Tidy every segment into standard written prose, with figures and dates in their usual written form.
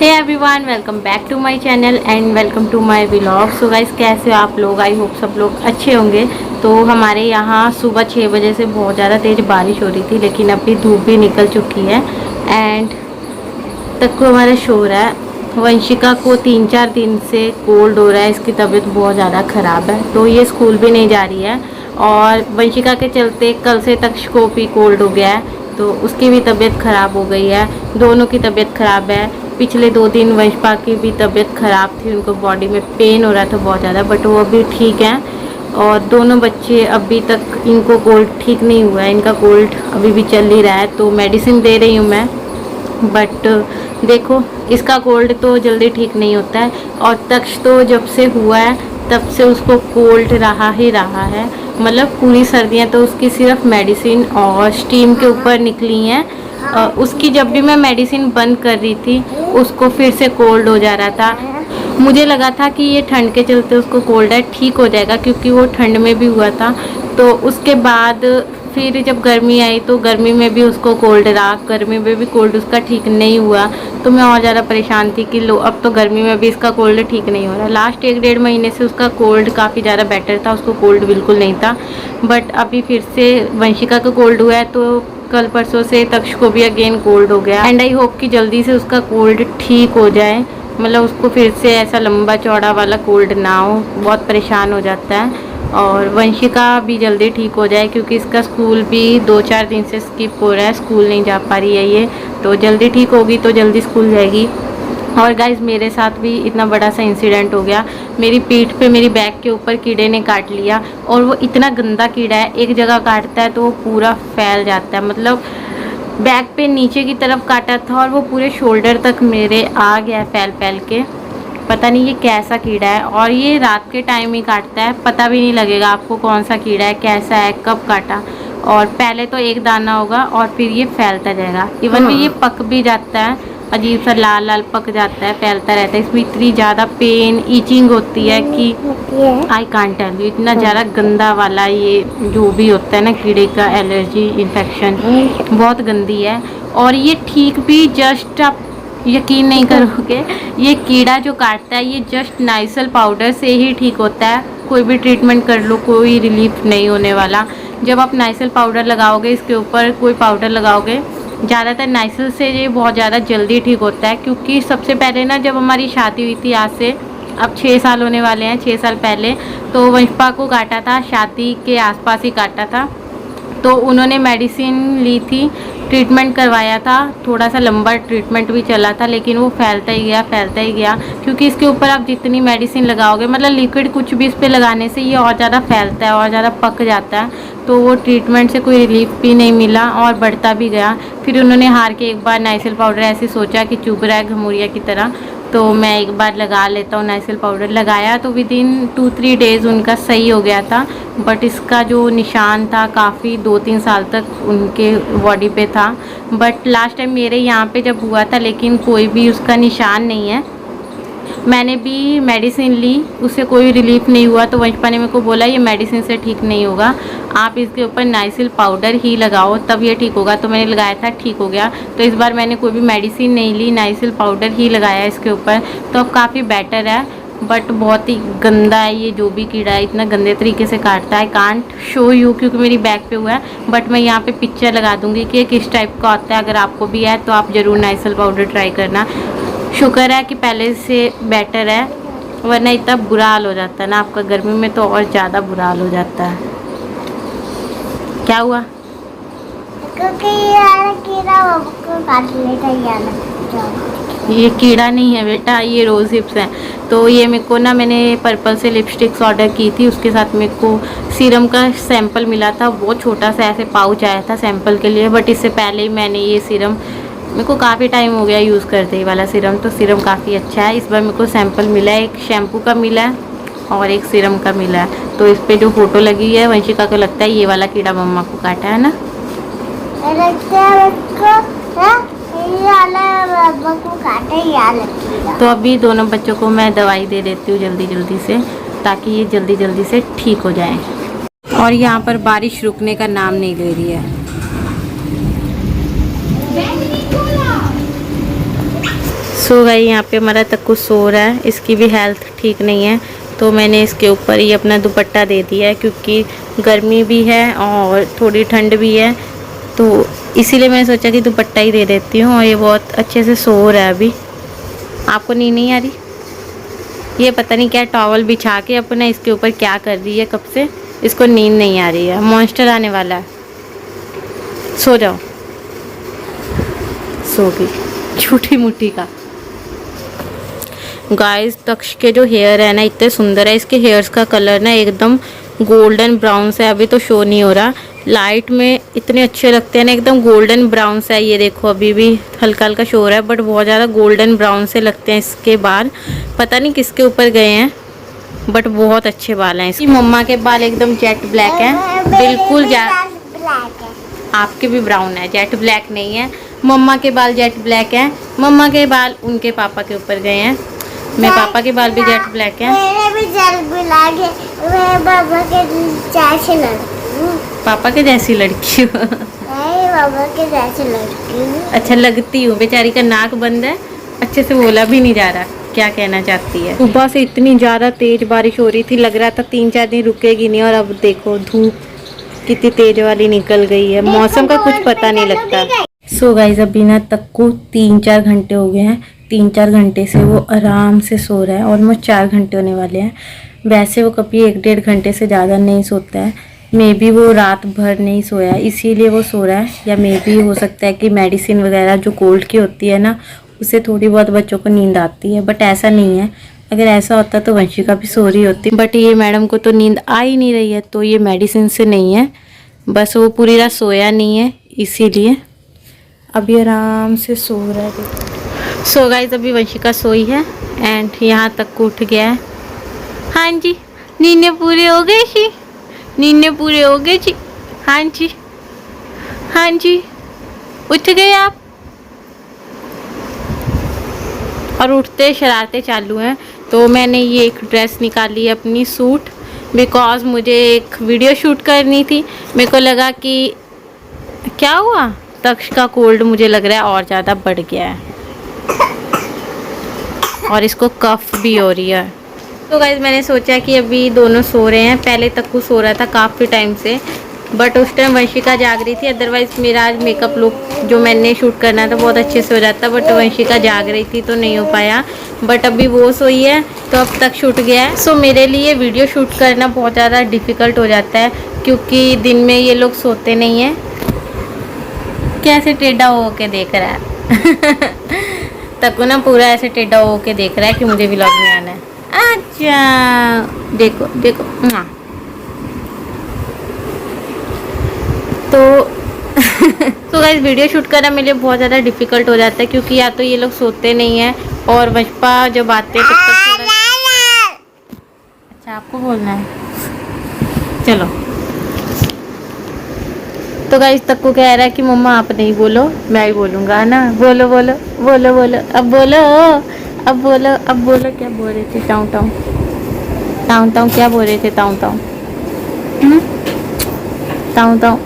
Hey everyone, welcome back to my channel and welcome to my vlog. So guys, कैसे हो आप लोग? I hope सब लोग अच्छे होंगे। तो हमारे यहाँ सुबह 6 बजे से बहुत ज़्यादा तेज़ बारिश हो रही थी, लेकिन अभी धूप भी निकल चुकी है एंड तक को हमारा शो रहा है। वंशिका को 3-4 दिन से कोल्ड हो रहा है, इसकी तबीयत बहुत ज़्यादा ख़राब है, तो ये स्कूल भी नहीं जा रही है। और वंशिका के चलते कल से तक्ष को भी कोल्ड हो गया है, तो उसकी भी तबीयत ख़राब हो गई है। दोनों की तबीयत ख़राब है। पिछले 2 दिन वंशपा की भी तबीयत ख़राब थी, उनको बॉडी में पेन हो रहा था बहुत ज़्यादा, बट वो अभी ठीक हैं। और दोनों बच्चे अभी तक इनको कोल्ड ठीक नहीं हुआ है, इनका कोल्ड अभी भी चल ही रहा है, तो मेडिसिन दे रही हूँ मैं। बट देखो, इसका कोल्ड तो जल्दी ठीक नहीं होता है, और तक्ष तो जब से हुआ है तब से उसको कोल्ड रहा ही रहा है। मतलब पूरी सर्दियाँ तो उसकी सिर्फ मेडिसिन और स्टीम के ऊपर निकली हैं। उसकी जब भी मैं मेडिसिन बंद कर रही थी उसको फिर से कोल्ड हो जा रहा था। मुझे लगा था कि ये ठंड के चलते उसको कोल्ड है, ठीक हो जाएगा, क्योंकि वो ठंड में भी हुआ था। तो उसके बाद फिर जब गर्मी आई तो गर्मी में भी उसको कोल्ड रहा, गर्मी में भी कोल्ड उसका ठीक नहीं हुआ। तो मैं और ज़्यादा परेशान थी कि लो, अब तो गर्मी में भी इसका कोल्ड ठीक नहीं हो रहा। लास्ट 1-1.5 महीने से उसका कोल्ड काफ़ी ज़्यादा बेटर था, उसको कोल्ड बिल्कुल नहीं था। बट अभी फिर से वंशिका का कोल्ड हुआ है, तो कल परसों से तक्ष को भी अगेन कोल्ड हो गया एंड आई होप कि जल्दी से उसका कोल्ड ठीक हो जाए। मतलब उसको फिर से ऐसा लंबा चौड़ा वाला कोल्ड ना हो, बहुत परेशान हो जाता है। और वंशिका भी जल्दी ठीक हो जाए, क्योंकि इसका स्कूल भी 2-4 दिन से स्किप हो रहा है, स्कूल नहीं जा पा रही है ये। तो जल्दी ठीक होगी तो जल्दी स्कूल जाएगी। और गाइज़, मेरे साथ भी इतना बड़ा सा इंसिडेंट हो गया। मेरी पीठ पे मेरी बैक के ऊपर कीड़े ने काट लिया, और वो इतना गंदा कीड़ा है, एक जगह काटता है तो वो पूरा फैल जाता है। मतलब बैक पे नीचे की तरफ काटा था और वो पूरे शोल्डर तक मेरे आ गया फैल फैल के। पता नहीं ये कैसा कीड़ा है, और ये रात के टाइम ही काटता है, पता भी नहीं लगेगा आपको कौन सा कीड़ा है, कैसा है, कब काटा। और पहले तो एक दाना होगा और फिर ये फैलता जाएगा। इवन में ये पक भी जाता है, अजीब सा लाल लाल पक जाता है, फैलता रहता है। इसमें इतनी ज़्यादा पेन, ईचिंग होती है कि आई कांट टेल यू। इतना ज़्यादा गंदा वाला ये जो भी होता है ना कीड़े का, एलर्जी इन्फेक्शन बहुत गंदी है। और ये ठीक भी जस्ट, आप यकीन नहीं करोगे, ये कीड़ा जो काटता है ये जस्ट नाइसिल पाउडर से ही ठीक होता है। कोई भी ट्रीटमेंट कर लो, कोई रिलीफ नहीं होने वाला। जब आप नाइसिल पाउडर लगाओगे, इसके ऊपर कोई पाउडर लगाओगे, ज़्यादातर नाइसिल से ये बहुत ज़्यादा जल्दी ठीक होता है। क्योंकि सबसे पहले ना, जब हमारी शादी हुई थी, आज से अब 6 साल होने वाले हैं, 6 साल पहले, तो वंशपा को काटा था, शादी के आसपास ही काटा था। तो उन्होंने मेडिसिन ली थी, ट्रीटमेंट करवाया था, थोड़ा सा लंबा ट्रीटमेंट भी चला था, लेकिन वो फैलता ही गया, फैलता ही गया। क्योंकि इसके ऊपर आप जितनी मेडिसिन लगाओगे, मतलब लिक्विड कुछ भी इस पर लगाने से ये और ज़्यादा फैलता है और ज़्यादा पक जाता है। तो वो ट्रीटमेंट से कोई रिलीफ भी नहीं मिला और बढ़ता भी गया। फिर उन्होंने हार के एक बार नाइसिल पाउडर ऐसे सोचा कि चुभ रहा है घमौरिया की तरह, तो मैं एक बार लगा लेता हूँ नाइसिल पाउडर। लगाया तो विद इन 2-3 डेज़ उनका सही हो गया था। बट इसका जो निशान था काफ़ी 2-3 साल तक उनके बॉडी पे था। बट लास्ट टाइम मेरे यहाँ पे जब हुआ था, लेकिन कोई भी उसका निशान नहीं है। मैंने भी मेडिसिन ली, उससे कोई रिलीफ नहीं हुआ। तो वंशपा ने मेरे को बोला ये मेडिसिन से ठीक नहीं होगा, आप इसके ऊपर नाइसिल पाउडर ही लगाओ तब ये ठीक होगा। तो मैंने लगाया था, ठीक हो गया। तो इस बार मैंने कोई भी मेडिसिन नहीं ली, नाइसिल पाउडर ही लगाया इसके ऊपर, तो अब काफ़ी बेटर है। बट बहुत ही गंदा है ये जो भी कीड़ा है, इतना गंदे तरीके से काटता है। कांट शो यू क्योंकि मेरी बैक पे हुआ है, बट मैं यहाँ पे पिक्चर लगा दूँगी कि किस टाइप का होता है। अगर आपको भी है तो आप ज़रूर नाइसिल पाउडर ट्राई करना। शुक्र है कि पहले से बेटर है, वरना इतना बुरा हाल हो जाता है ना आपका, गर्मी में तो और ज़्यादा बुरा हाल हो जाता है। क्या हुआ? क्योंकि यार कीड़ा को काट लेता है यार। ये कीड़ा नहीं है बेटा, ये रोज़ हिप्स हैं। तो ये मेरे को ना, मैंने पर्पल से लिपस्टिक्स ऑर्डर की थी, उसके साथ मेरे को सीरम का सैंपल मिला था। बहुत छोटा सा ऐसे पाउच आया था सैंपल के लिए। बट इससे पहले ही मैंने ये सीरम, मेरे को काफ़ी टाइम हो गया यूज़ करते ही वाला सीरम, तो सीरम काफ़ी अच्छा है। इस बार मेरे को सैंपल मिला है, एक शैम्पू का मिला है और एक सीरम का मिला है। तो इस पे जो फोटो लगी है, वंशिका को लगता है ये वाला कीड़ा मम्मा को काटा है ना। तो अभी दोनों बच्चों को मैं दवाई दे देती हूँ जल्दी जल्दी से, ताकि ये जल्दी जल्दी से ठीक हो जाएं। और यहाँ पर बारिश रुकने का नाम नहीं ले रही है। सो गई यहाँ पे हमारा तक्कू सो रहा है, इसकी भी हेल्थ ठीक नहीं है तो मैंने इसके ऊपर ही अपना दुपट्टा दे दिया है क्योंकि गर्मी भी है और थोड़ी ठंड भी है, तो इसीलिए मैंने सोचा कि दुपट्टा ही दे देती हूँ। और ये बहुत अच्छे से सो रहा है अभी। आपको नींद नहीं आ रही? ये पता नहीं क्या टॉवल बिछा के अपना इसके ऊपर क्या कर रही है कब से, इसको नींद नहीं आ रही है। मॉन्स्टर आने वाला है, सो जाओ। सो गई छोटी मुट्ठी का। गाइस तक्ष के जो हेयर है ना इतने सुंदर है, इसके हेयर्स का कलर ना एकदम गोल्डन ब्राउन से, अभी तो शो नहीं हो रहा, लाइट में इतने अच्छे लगते हैं ना, एकदम गोल्डन ब्राउन से है। ये देखो अभी भी हल्का हल्का शो हो रहा है बट बहुत ज़्यादा गोल्डन ब्राउन से लगते हैं इसके बाल। पता नहीं किसके ऊपर गए हैं बट बहुत अच्छे बाल हैं इसकी। मम्मा के बाल एकदम जेट ब्लैक हैं, बिल्कुल आपके भी ब्राउन है, जेट ब्लैक नहीं है। मम्मा के बाल जेट ब्लैक हैं, मम्मा के बाल उनके पापा के ऊपर गए हैं। मेरे पापा के बाल भी जेट ब्लैक हैं। मेरे भी जेट ब्लैक है, मैं पापा के जैसी लड़की हूँ। पापा के जैसी लड़की हो? पापा के जैसी लड़की हूँ। अच्छा लगती हूँ, बेचारी का नाक बंद है, अच्छे से बोला भी नहीं जा रहा क्या कहना चाहती है। सुबह से इतनी ज़्यादा तेज बारिश हो रही थी, लग रहा था 3-4 दिन रुकेगी नहीं, और अब देखो धूप कितनी तेज वाली निकल गई है। मौसम का कुछ पता नहीं लगता। सो गाइस अभी ना तक्कू 3-4 घंटे हो गए हैं, 3-4 घंटे से वो आराम से सो रहा है, ऑलमोस्ट 4 घंटे होने वाले हैं। वैसे वो कभी 1-1.5 घंटे से ज़्यादा नहीं सोता है, मे बी वो रात भर नहीं सोया इसीलिए वो सो रहा है, या मे बी हो सकता है कि मेडिसिन वगैरह जो कोल्ड की होती है ना उससे थोड़ी बहुत बच्चों को नींद आती है, बट ऐसा नहीं है। अगर ऐसा होता तो वंशिका भी सो रही होती, बट ये मैडम को तो नींद आ ही नहीं रही है, तो ये मेडिसिन से नहीं है, बस वो पूरी रात सोया नहीं है इसीलिए अभी आराम से सो रहा है। सो गाइस अभी वंशिका सोई है एंड यहाँ तक उठ गया है। हाँ जी नींद पूरे हो गए जी, नींद पूरे हो गए जी। हाँ जी हाँ जी उठ गए आप। और उठते शरारतें चालू हैं, तो मैंने ये एक ड्रेस निकाली है अपनी सूट, बिकॉज मुझे एक वीडियो शूट करनी थी। मेरे को लगा कि क्या हुआ, तक्ष का कोल्ड मुझे लग रहा है और ज़्यादा बढ़ गया है और इसको कफ भी हो रही है। तो गाइस मैंने सोचा कि अभी दोनों सो रहे हैं, पहले तक्कू सो रहा था काफ़ी टाइम से, बट उस टाइम वंशिका जाग रही थी। अदरवाइज़ मेरा आज मेकअप लुक जो मैंने शूट करना था बहुत अच्छे से हो जाता, बट वंशिका जाग रही थी तो नहीं हो पाया। बट अभी वो सोई है तो अब तक शूट गया है। सो मेरे लिए वीडियो शूट करना बहुत ज़्यादा डिफ़िकल्ट हो जाता है क्योंकि दिन में ये लोग सोते नहीं हैं। कैसे टेढ़ा हो के देख रहा है तक्कू ना पूरा ऐसे टेढ़ा हो के देख रहा है कि मुझे व्लॉग में आना है। अच्छा देखो देखो तो गाइस वीडियो शूट करना मेरे लिए बहुत ज़्यादा डिफ़िकल्ट हो जाता है क्योंकि या तो ये लोग सोते नहीं हैं और वंशपा जब आते हैं तब तक थोड़ा। अच्छा आपको बोलना है, चलो। तो गाइस तक्कू कह रहा है कि मम्मा आप नहीं बोलो मैं ही बोलूँगा ना, बोलो बोलो बोलो बोलो अब बोलो अब बोलो अब बोलो। क्या बोल रहे थे? टाउं टाउं टाउं टाउं क्या बोल रहे थे? टाउं टाउं टाउं टाउं।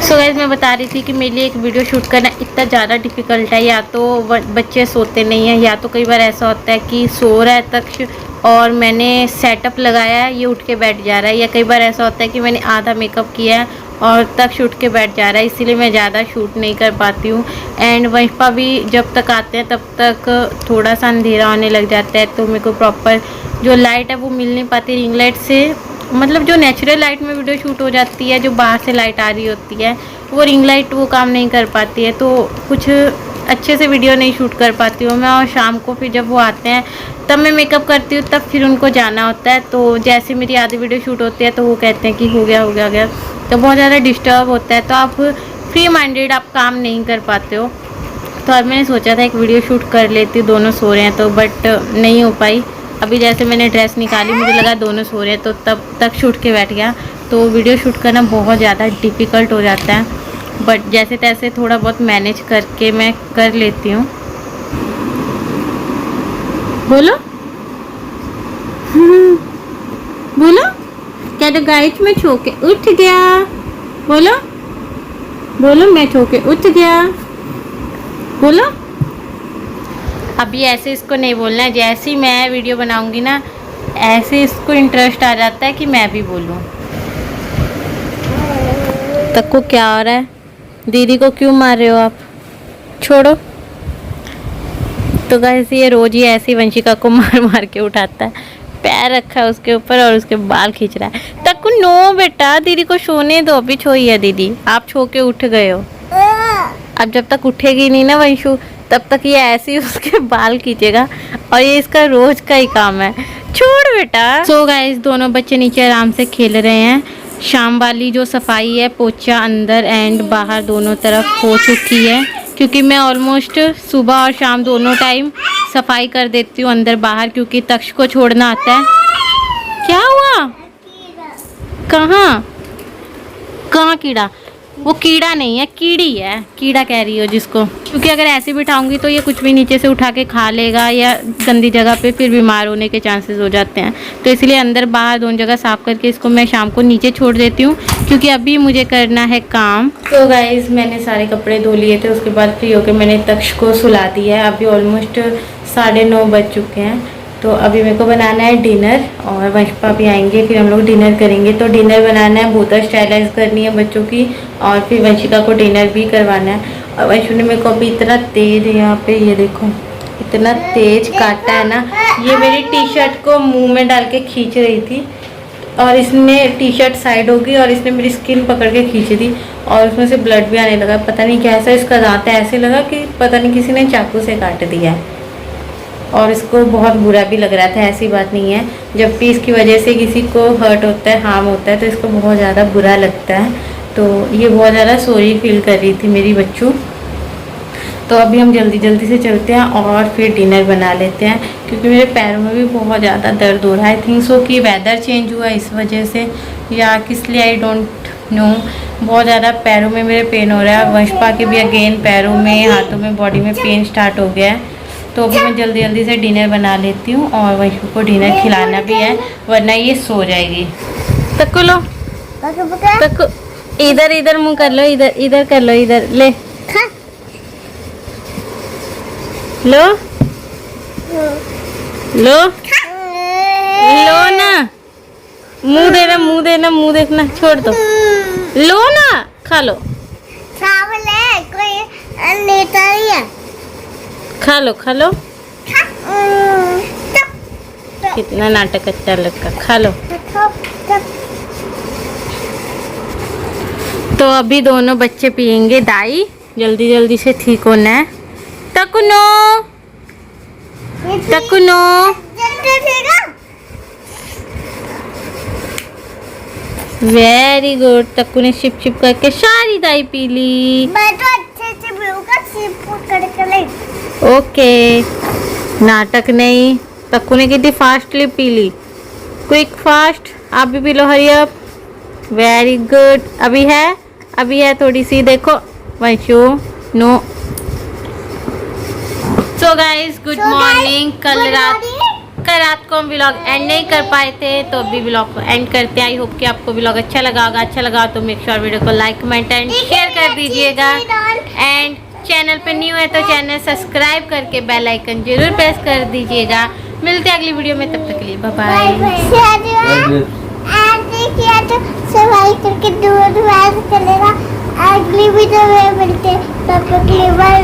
सो गाइस मैं बता रही थी कि मेरे लिए एक वीडियो शूट करना इतना ज़्यादा डिफ़िकल्ट है, या तो बच्चे सोते नहीं हैं, या तो कई बार ऐसा होता है कि सो रहा है तक्ष और मैंने सेटअप लगाया है ये उठ के बैठ जा रहा है, या कई बार ऐसा होता है कि मैंने आधा मेकअप किया है और तक्ष उठ के बैठ जा रहा है, इसीलिए मैं ज़्यादा शूट नहीं कर पाती हूँ। एंड वंशपा भी जब तक आते हैं तब तक थोड़ा सा अंधेरा होने लग जाता है, तो मेरे को प्रॉपर जो लाइट है वो मिल नहीं पाती रिंग लाइट से, मतलब जो नेचुरल लाइट में वीडियो शूट हो जाती है, जो बाहर से लाइट आ रही होती है वो रिंग लाइट वो काम नहीं कर पाती है, तो कुछ अच्छे से वीडियो नहीं शूट कर पाती हूँ मैं। और शाम को फिर जब वो आते हैं तब मैं मेकअप करती हूँ, तब फिर उनको जाना होता है, तो जैसे मेरी आधी वीडियो शूट होती है तो वो कहते हैं कि हो गया हो गया हो गया, तो बहुत ज़्यादा डिस्टर्ब होता है, तो आप फ्री माइंडेड आप काम नहीं कर पाते हो। तो अब मैंने सोचा था एक वीडियो शूट कर लेती हूँ, दोनों सो रहे हैं तो, बट नहीं हो पाई। अभी जैसे मैंने ड्रेस निकाली मुझे लगा दोनों सो रहे हैं तो तब तक शूट के बैठ गया, तो वीडियो शूट करना बहुत ज़्यादा डिफ़िकल्ट हो जाता है, बट जैसे तैसे थोड़ा बहुत मैनेज करके मैं कर लेती हूँ। बोलो बोलो क्या तो गाइस मैं छो के उठ गया, बोलो बोलो मैं छो के उठ गया। बोलो। अभी ऐसे इसको नहीं बोलना है, जैसे ही मैं वीडियो बनाऊंगी ना ऐसे इसको इंटरेस्ट आ जाता है कि मैं भी बोलूं। तक को क्या हो रहा है? दीदी को क्यों मार रहे हो आप? छोड़ो। तो गाइस ये रोज ही ऐसी वंशिका को मार मार के उठाता है, पैर रखा है उसके ऊपर और उसके बाल खींच रहा है। तक को नो बेटा, दीदी को सोने दो, अभी सोई है दीदी, आप सो के उठ गए हो। अब जब तक उठेगी नहीं ना वंशु तब तक ये ऐसे ही उसके बाल खींचेगा और ये इसका रोज का ही काम है। छोड़ बेटा। सो गाइस दोनों बच्चे नीचे आराम से खेल रहे हैं। शाम वाली जो सफाई है, पोछा अंदर एंड बाहर दोनों तरफ हो चुकी है, क्योंकि मैं ऑलमोस्ट सुबह और शाम दोनों टाइम सफाई कर देती हूँ अंदर बाहर, क्योंकि तक्ष को छोड़ना आता है। क्या हुआ? कहाँ कहाँ कीड़ा? वो कीड़ा नहीं है, कीड़ी है। कीड़ा कह रही हो जिसको, क्योंकि अगर ऐसे बिठाऊंगी तो ये कुछ भी नीचे से उठा के खा लेगा या गंदी जगह पे फिर बीमार होने के चांसेस हो जाते हैं। तो इसलिए अंदर बाहर दोनों जगह साफ करके इसको मैं शाम को नीचे छोड़ देती हूँ, क्योंकि अभी मुझे करना है काम। तो गाइज मैंने सारे कपड़े धो लिए थे, उसके बाद फ्री होकर मैंने तक्ष को सुला दिया है। अभी ऑलमोस्ट 9:30 बज चुके हैं। तो अभी मेरे को बनाना है डिनर और वंशपा भी आएंगे, फिर हम लोग डिनर करेंगे। तो डिनर बनाना है, बोतल स्टाइलाइज करनी है बच्चों की और फिर वंशिका को डिनर भी करवाना है। और वंशु ने मेरे को अभी इतना तेज यहाँ पे ये देखो इतना तेज काटा है ना, ये मेरी टी शर्ट को मुंह में डाल के खींच रही थी और इसने टी शर्ट साइड हो गई और इसने मेरी स्किन पकड़ के खींच दी और उसमें से ब्लड भी आने लगा। पता नहीं कैसा इसका दांत है, ऐसे लगा कि पता नहीं किसी ने चाकू से काट दिया है और इसको बहुत बुरा भी लग रहा था। ऐसी बात नहीं है, जब भी इसकी वजह से किसी को हर्ट होता है, हार्म होता है तो इसको बहुत ज़्यादा बुरा लगता है। तो ये बहुत ज़्यादा सॉरी फील कर रही थी मेरी बच्चों। तो अभी हम जल्दी जल्दी से चलते हैं और फिर डिनर बना लेते हैं, क्योंकि मेरे पैरों में भी बहुत ज़्यादा दर्द हो रहा है। आई थिंक सो कि वेदर चेंज हुआ इस वजह से या किस लिए, आई डोंट नो। बहुत ज़्यादा पैरों में मेरे पेन हो रहा है। वंशपा के भी अगेन पैरों में, हाथों में, बॉडी में पेन स्टार्ट हो गया है। तो अभी मैं जल्दी जल्दी से डिनर बना लेती हूँ और वंशु को डिनर खिलाना भी है, वरना ये सो जाएगी। तक्को लो, तक्को, इधर इधर मुंह कर लो, इधर इधर कर लो, इधर ले लो लो लो ना, मुंह देना, मुंह देना, मुंह देखना छोड़ दो, लो ना, खा लो, कोई लेता नहीं है। खा लो खा लो। कितना नाटक अच्छा लगता, खा लो। तो अभी दोनों बच्चे पियेंगे दाई, जल्दी जल्दी से ठीक होना है। तकुनो तकुनो, वेरी गुड। तक्कू ने शिप शिप करके सारी दाई पी ली। मैं तो अच्छे से पीऊंगा, शिप पकड़ के ले। ओके, नाटक नहीं। तक्कू ने कितनी फास्टली पी ली, क्विक फास्ट। आप भी पी लो, हरी अप, वेरी गुड। अभी है थोड़ी सी, देखो Vanshu, no. So guys good morning. कल रात को हम व्लॉग एंड नहीं कर पाए थे, तो अभी व्लॉग को एंड करते हैं। आई होप कि आपको व्लॉग अच्छा लगा होगा। अच्छा लगा तो मेक श्योर वीडियो को लाइक, कमेंट एंड शेयर कर दीजिएगा। एंड चैनल पे न्यू है तो चैनल सब्सक्राइब करके बेल आइकन जरूर प्रेस कर दीजिएगा। मिलते हैं अगली वीडियो में, तब तक के लिए बाय बाय। सफाई करके दूर चलेगा। अगली वीडियो में मिलते, तब तक के लिए बाय।